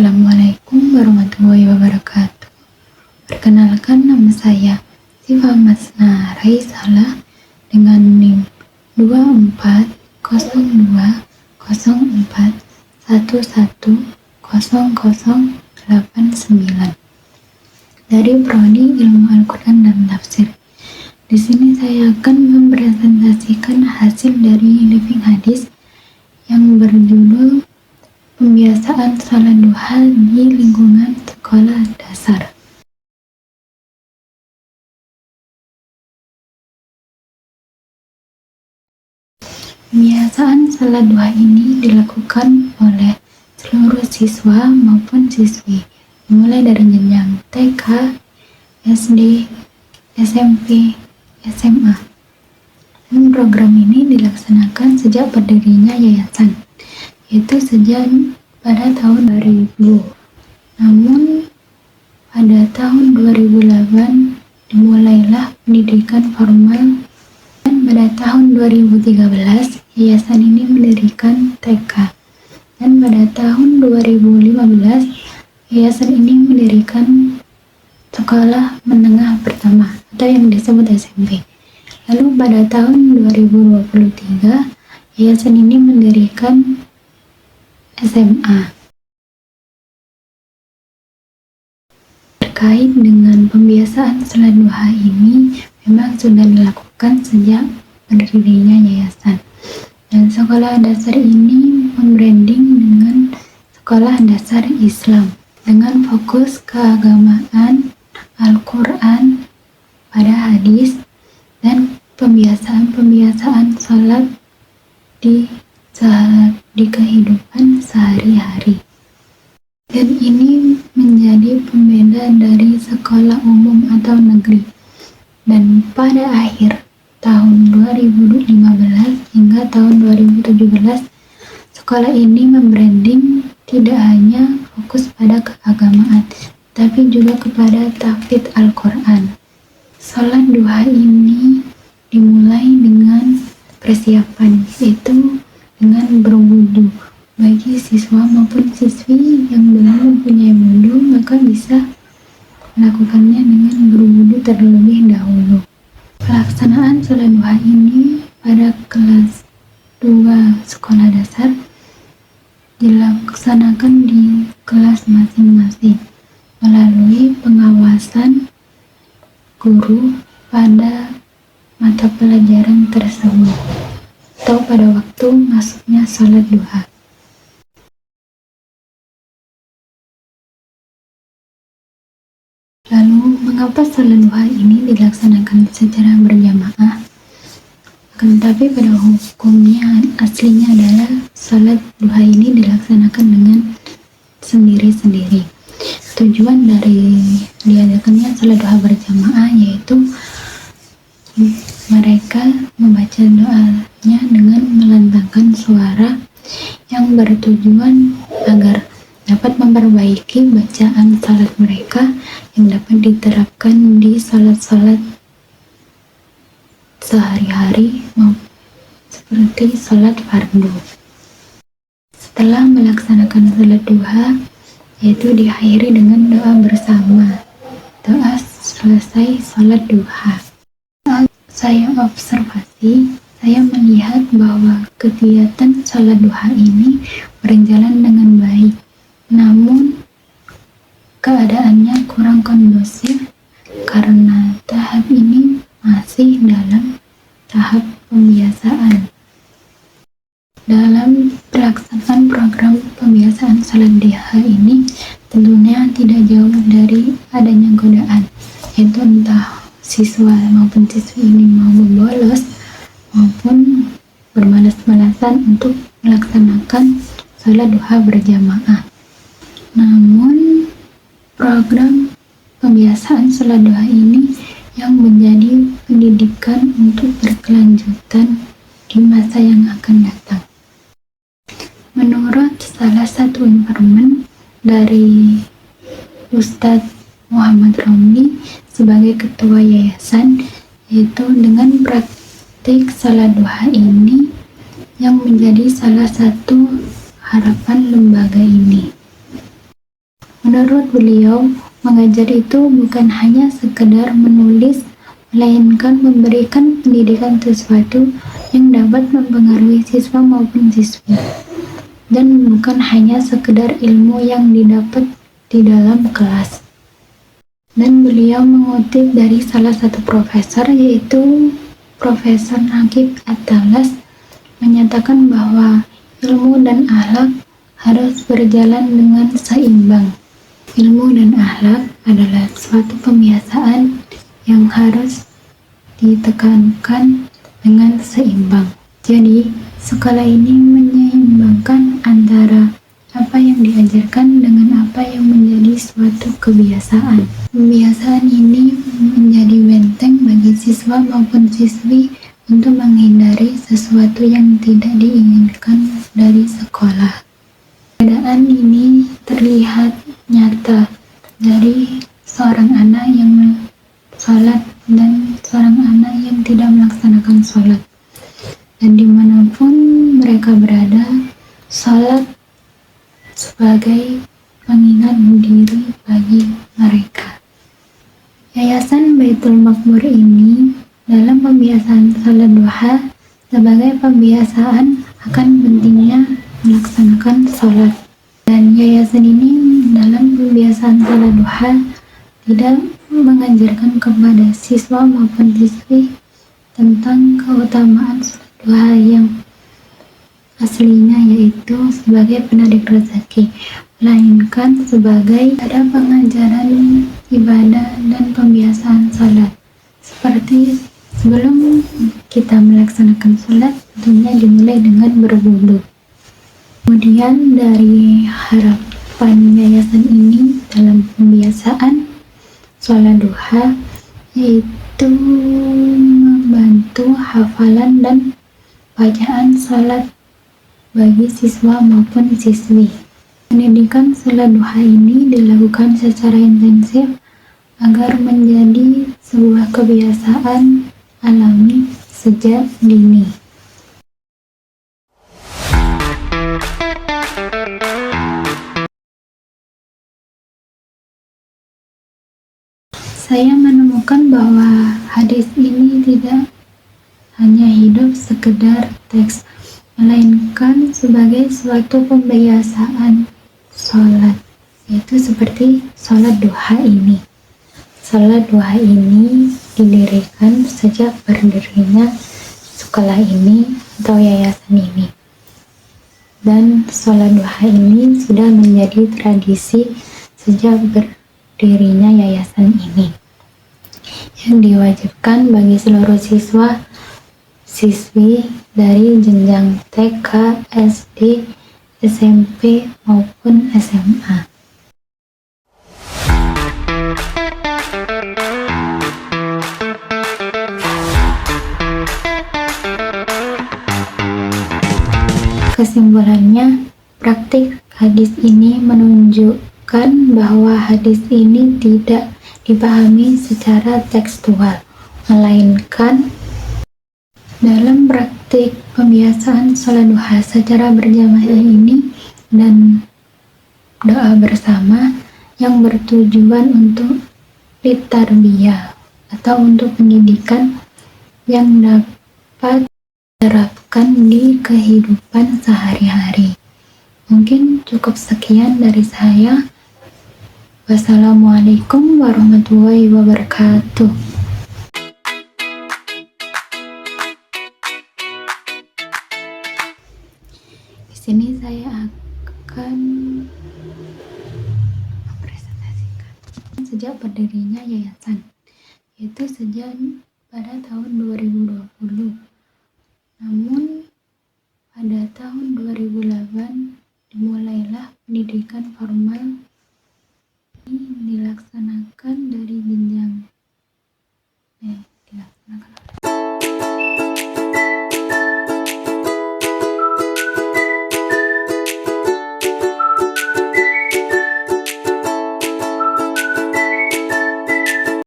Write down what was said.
Assalamualaikum warahmatullahi wabarakatuh. Perkenalkan, nama saya Siva Masna Raisala dengan NIM 240204110089 dari Prodi Ilmu Al-Quran dan Tafsir. Di sini saya akan mempresentasikan hasil dari Living Hadis yang berjudul Pembiasaan Salat Duha di Lingkungan Sekolah Dasar. Pembiasaan salat duha ini dilakukan oleh seluruh siswa maupun siswi, mulai dari jenjang TK, SD, SMP, SMA. Dan program ini dilaksanakan sejak berdirinya yayasan, yaitu sejak pada tahun 2000. Namun pada tahun 2008 dimulailah pendidikan formal, dan pada tahun 2013 yayasan ini mendirikan TK, dan pada tahun 2015 yayasan ini mendirikan sekolah menengah pertama atau yang disebut SMP. Lalu pada tahun 2023 yayasan ini mendirikan SMA. Terkait dengan pembiasaan salat duha ini memang sudah dilakukan sejak berdirinya yayasan, dan sekolah dasar ini membranding dengan sekolah dasar Islam dengan fokus keagamaan, Al-Quran, pada hadis, dan pembiasaan salat di kehidupan sehari-hari. Dan ini menjadi pembeda dari sekolah umum atau negeri. Dan pada akhir tahun 2015 hingga tahun 2017, sekolah ini membranding tidak hanya fokus pada keagamaan, tapi juga kepada tahfidz Al-Quran. Salat duha ini dimulai dengan persiapan, yaitu dengan berwudu. Bagi siswa maupun siswi yang belum mempunyai wudu, maka bisa melakukannya dengan berwudu terlebih dahulu. Pelaksanaan salat duha ini pada kelas 2 sekolah dasar dilaksanakan di kelas masing-masing melalui pengawasan guru pada mata pelajaran tersebut atau pada waktu masuknya salat duha. Lalu, mengapa salat duha ini dilaksanakan secara berjamaah? Akan tetapi pada hukumnya aslinya adalah salat duha ini dilaksanakan dengan sendiri-sendiri. Tujuan dari diadakannya salat duha berjamaah yaitu mereka membaca doanya dengan melantangkan suara yang bertujuan agar dapat memperbaiki bacaan salat mereka yang dapat diterapkan di salat-salat sehari-hari seperti salat fardu. Setelah melaksanakan salat duha, yaitu diakhiri dengan doa bersama, doa selesai salat duha. Saya observasi, saya melihat bahwa kegiatan salat duha ini berjalan dengan baik, namun keadaannya kurang kondusif karena tahap ini masih dalam tahap pembiasaan. Dalam pelaksanaan program pembiasaan salat duha ini tentunya tidak jauh dari adanya godaan, yaitu entah siswa maupun siswi ini mau bolos maupun bermalas-malasan untuk melaksanakan salat duha berjamaah. Namun program pembiasaan salat duha ini yang menjadi pendidikan untuk berkelanjutan di masa yang akan datang. Menurut salah satu informan dari Ustadz Muhammad Romli sebagai ketua yayasan, yaitu dengan praktik salat duha ini yang menjadi salah satu harapan lembaga ini. Menurut beliau, mengajar itu bukan hanya sekedar menulis, melainkan memberikan pendidikan sesuatu yang dapat mempengaruhi siswa maupun siswi, dan bukan hanya sekedar ilmu yang didapat di dalam kelas. Dan beliau mengutip dari salah satu profesor, yaitu Profesor Nagib At-Talas, menyatakan bahwa ilmu dan akhlak harus berjalan dengan seimbang. Ilmu dan akhlak adalah suatu pembiasaan yang harus ditekankan dengan seimbang. Jadi, sekolah ini menyeimbangkan antara apa yang diajarkan dengan apa yang menjadi suatu kebiasaan. Pembiasaan ini menjadi benteng bagi siswa maupun siswi untuk menghindari sesuatu yang tidak diinginkan dari sekolah. Keadaan ini terlihat nyata dari seorang anak yang sholat dan seorang anak yang tidak melaksanakan sholat. Dan dimanapun mereka berada, sholat sebagai pengingat diri bagi mereka. Yayasan Baitul Makmur ini dalam pembiasaan salat duha sebagai pembiasaan akan pentingnya melaksanakan sholat. Dan yayasan ini dalam pembiasaan salat duha tidak mengajarkan kepada siswa maupun siswi tentang keutamaan salat duha yang aslinya, yaitu sebagai penarik rezeki, melainkan sebagai ada pengajaran ibadah dan pembiasaan salat. Seperti sebelum kita melaksanakan salat, tentunya dimulai dengan berwudu. Kemudian dari harapan yayasan ini dalam pembiasaan sholat duha, yaitu membantu hafalan dan bacaan salat bagi siswa maupun siswi. Pendidikan salat duha ini dilakukan secara intensif agar menjadi sebuah kebiasaan alami sejak dini. Saya menemukan bahwa hadis ini tidak hanya hidup sekedar teks, melainkan sebagai suatu pembiasaan sholat, yaitu seperti sholat duha ini. Sholat duha ini didirikan sejak berdirinya sekolah ini atau yayasan ini. Dan sholat duha ini sudah menjadi tradisi sejak berdirinya yayasan ini, yang diwajibkan bagi seluruh siswa siswi dari jenjang TK, SD, SMP maupun SMA. Kesimpulannya, praktik hadis ini menunjukkan bahwa hadis ini tidak dipahami secara tekstual, melainkan dalam praktik pembiasaan sholat duha secara berjamaah ini dan doa bersama yang bertujuan untuk tarbiyah atau untuk pendidikan yang dapat diterapkan di kehidupan sehari-hari. Mungkin cukup sekian dari saya. Wassalamualaikum warahmatullahi wabarakatuh. Di sini saya akan mempresentasikan sejak berdirinya yayasan, yaitu sejak pada tahun 2020. Namun pada tahun 2008 dimulailah pendidikan formal ini dilaksanakan dari jenjang